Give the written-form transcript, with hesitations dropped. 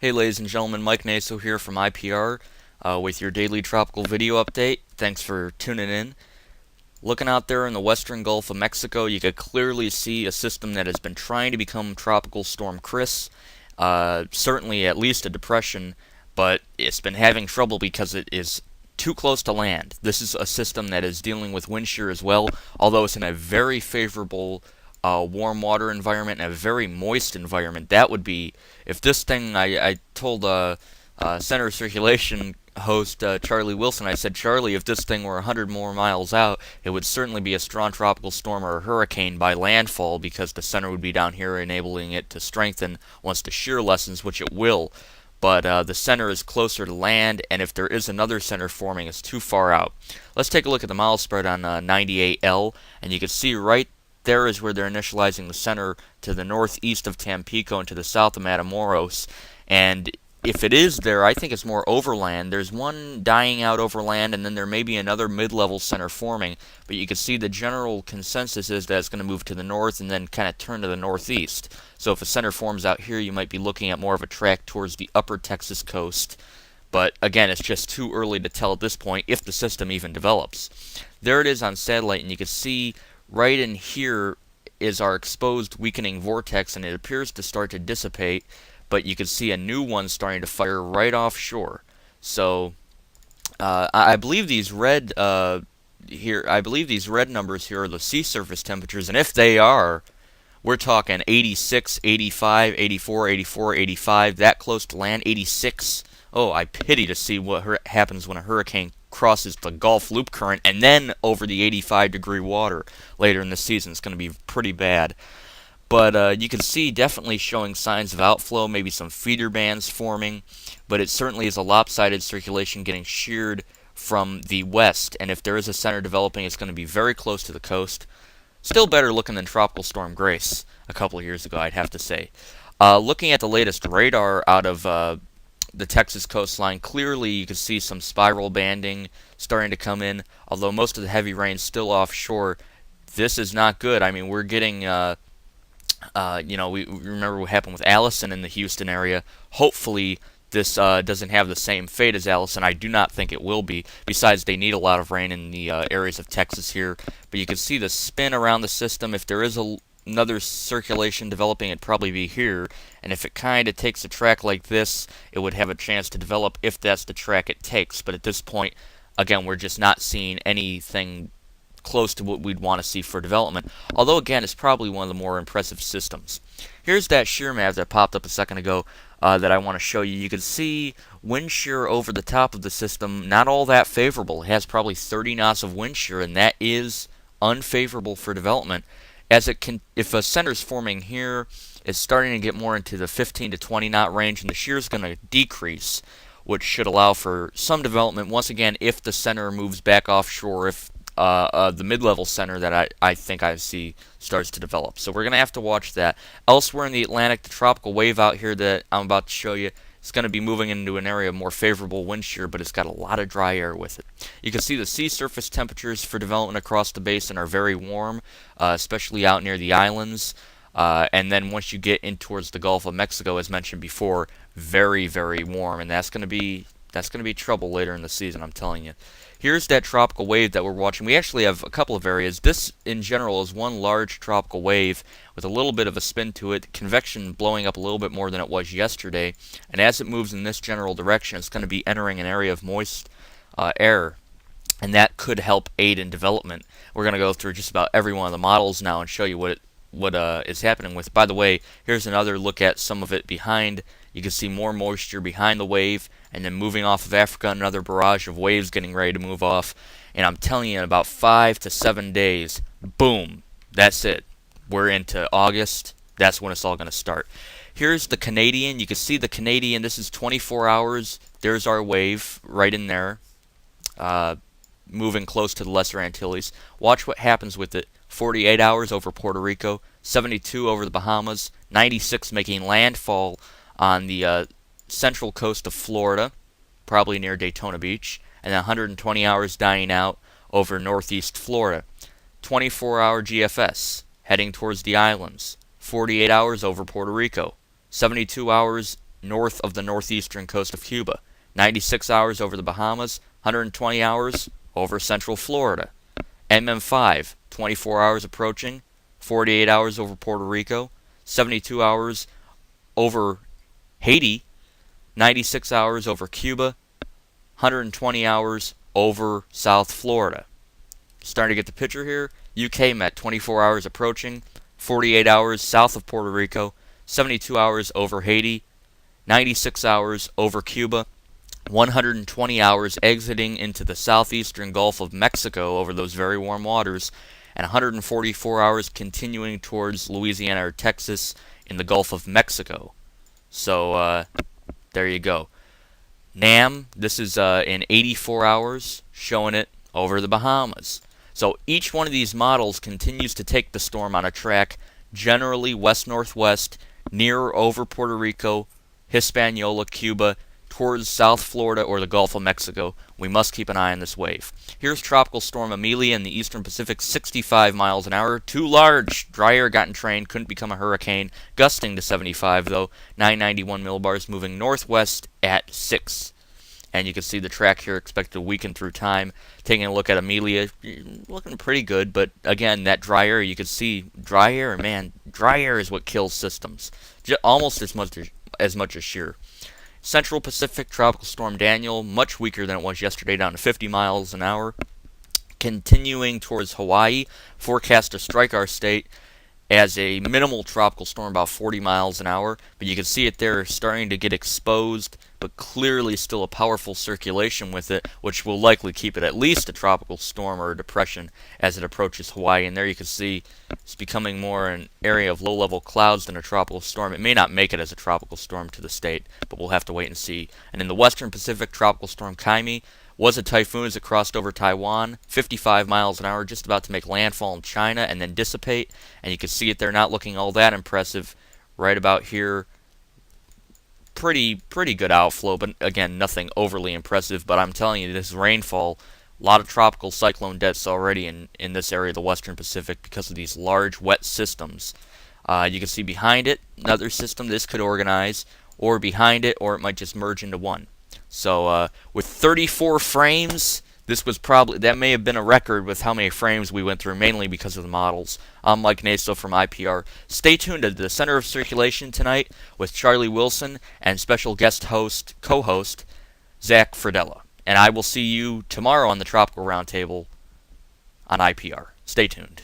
Hey ladies and gentlemen, Mike Naso here from IPR with your daily tropical video update. Thanks for tuning in. Looking out there in the western Gulf of Mexico, you could clearly see a system that has been trying to become Tropical Storm Chris. Certainly at least a depression, but it's been having trouble because it is too close to land. This is a system that is dealing with wind shear as well, although it's in a very favorable warm water environment and a very moist environment. That would be, if this thing, I told Center of Circulation host Charlie Wilson, I said, Charlie, if this thing were 100 more miles out, it would certainly be a strong tropical storm or a hurricane by landfall because the center would be down here, enabling it to strengthen once the shear lessens, which it will. But the center is closer to land, and if there is another center forming, it's too far out. Let's take a look at the mile spread on 98L, and you can see right there is where they're initializing the center to the northeast of Tampico and to the south of Matamoros. And if it is there, I think it's more overland. There's one dying out overland, and then there may be another mid-level center forming. But you can see the general consensus is that it's going to move to the north and then kind of turn to the northeast. So if a center forms out here, you might be looking at more of a track towards the upper Texas coast. But again, it's just too early to tell at this point if the system even develops. There it is on satellite, and you can see right in here is our exposed weakening vortex, and it appears to start to dissipate, but you can see a new one starting to fire right offshore. So I believe these red these red numbers here are the sea surface temperatures, and if they are, we're talking 86, 85, 84, 84, 85, that close to land, 86. Oh, I pity to see what happens when a hurricane crosses the Gulf Loop current and then over the 85-degree water later in the season. It's going to be pretty bad. But you can see definitely showing signs of outflow, maybe some feeder bands forming, but it certainly is a lopsided circulation getting sheared from the west, and if there is a center developing, it's going to be very close to the coast. Still better looking than Tropical Storm Grace a couple of years ago, I'd have to say. Looking at the latest radar out of the Texas coastline, clearly you can see some spiral banding starting to come in, although most of the heavy rain's still offshore. This is not good. I mean, we're getting, we remember what happened with Allison in the Houston area. Hopefully this doesn't have the same fate as Allison. I do not think it will be. Besides, they need a lot of rain in the areas of Texas here. But you can see the spin around the system. If there is another circulation developing, it'd probably be here, and if it kind of takes a track like this, it would have a chance to develop if that's the track it takes. But at this point, again, we're just not seeing anything close to what we'd want to see for development, although again, it's probably one of the more impressive systems. Here's that shear map that popped up a second ago that I want to show you. You can see wind shear over the top of the system, not all that favorable. It has probably 30 knots of wind shear, and that is unfavorable for development. As it can, if a center's forming here, it's starting to get more into the 15 to 20 knot range, and the shear is going to decrease, which should allow for some development once again if the center moves back offshore, if the mid-level center that I think I see starts to develop. So we're going to have to watch that. Elsewhere in the Atlantic, the tropical wave out here that I'm about to show you, it's going to be moving into an area of more favorable wind shear, but it's got a lot of dry air with it. You can see the sea surface temperatures for development across the basin are very warm, especially out near the islands. And then once you get in towards the Gulf of Mexico, as mentioned before, very, very warm, and that's going to be trouble later in the season, I'm telling you. Here's that tropical wave that we're watching. We actually have a couple of areas. This, in general, is one large tropical wave with a little bit of a spin to it, convection blowing up a little bit more than it was yesterday, and as it moves in this general direction, it's going to be entering an area of moist air, and that could help aid in development. We're going to go through just about every one of the models now and show you what is happening with. By the way, here's another look at some of it behind. You can see more moisture behind the wave, and then moving off of Africa, another barrage of waves getting ready to move off. And I'm telling you, in about 5 to 7 days, boom, that's it. We're into August. That's when it's all going to start. Here's the Canadian. You can see the Canadian. This is 24 hours. There's our wave right in there, moving close to the Lesser Antilles. Watch what happens with it. 48 hours over Puerto Rico, 72 over the Bahamas, 96 making landfall on the central coast of Florida, probably near Daytona Beach, and then 120 hours dying out over northeast Florida. 24-hour GFS heading towards the islands, 48 hours over Puerto Rico, 72 hours north of the northeastern coast of Cuba, 96 hours over the Bahamas, 120 hours over central Florida. MM5, 24 hours approaching, 48 hours over Puerto Rico, 72 hours over Haiti, 96 hours over Cuba, 120 hours over South Florida. Starting to get the picture here. UK Met, 24 hours approaching, 48 hours south of Puerto Rico, 72 hours over Haiti, 96 hours over Cuba, 120 hours exiting into the southeastern Gulf of Mexico over those very warm waters, and 144 hours continuing towards Louisiana or Texas in the Gulf of Mexico. So, there you go. NAM, this is in 84 hours, showing it over the Bahamas. So each one of these models continues to take the storm on a track generally west-northwest, near or over Puerto Rico, Hispaniola, Cuba, towards South Florida or the Gulf of Mexico. We must keep an eye on this wave. Here's Tropical Storm Amelia in the eastern Pacific, 65 miles an hour. Too large. Dry air got entrained, couldn't become a hurricane. Gusting to 75 though, 991 millibars, moving northwest at 6. And you can see the track here expected to weaken through time. Taking a look at Amelia, looking pretty good, but again, that dry air, you can see dry air, man, dry air is what kills systems. Almost as much as shear. Central Pacific Tropical Storm Daniel, much weaker than it was yesterday, down to 50 miles an hour. Continuing towards Hawaii, forecast to strike our state as a minimal tropical storm, about 40 miles an hour. But you can see it there starting to get exposed, but clearly still a powerful circulation with it, which will likely keep it at least a tropical storm or a depression as it approaches Hawaii. And there you can see it's becoming more an area of low-level clouds than a tropical storm. It may not make it as a tropical storm to the state, but we'll have to wait and see. And in the western Pacific, Tropical Storm Kaimi was a typhoon as it crossed over Taiwan, 55 miles an hour, just about to make landfall in China and then dissipate. And you can see it there not looking all that impressive right about here. Pretty good outflow, but again, nothing overly impressive. But I'm telling you, this rainfall, a lot of tropical cyclone deaths already in this area of the western Pacific because of these large wet systems. You can see behind it another system this could organize, or behind it, or it might just merge into one. So with 34 frames, that may have been a record with how many frames we went through, mainly because of the models. I'm Mike Naso from IPR. Stay tuned to the Center of Circulation tonight with Charlie Wilson and special guest co-host, Zach Fradella. And I will see you tomorrow on the Tropical Roundtable on IPR. Stay tuned.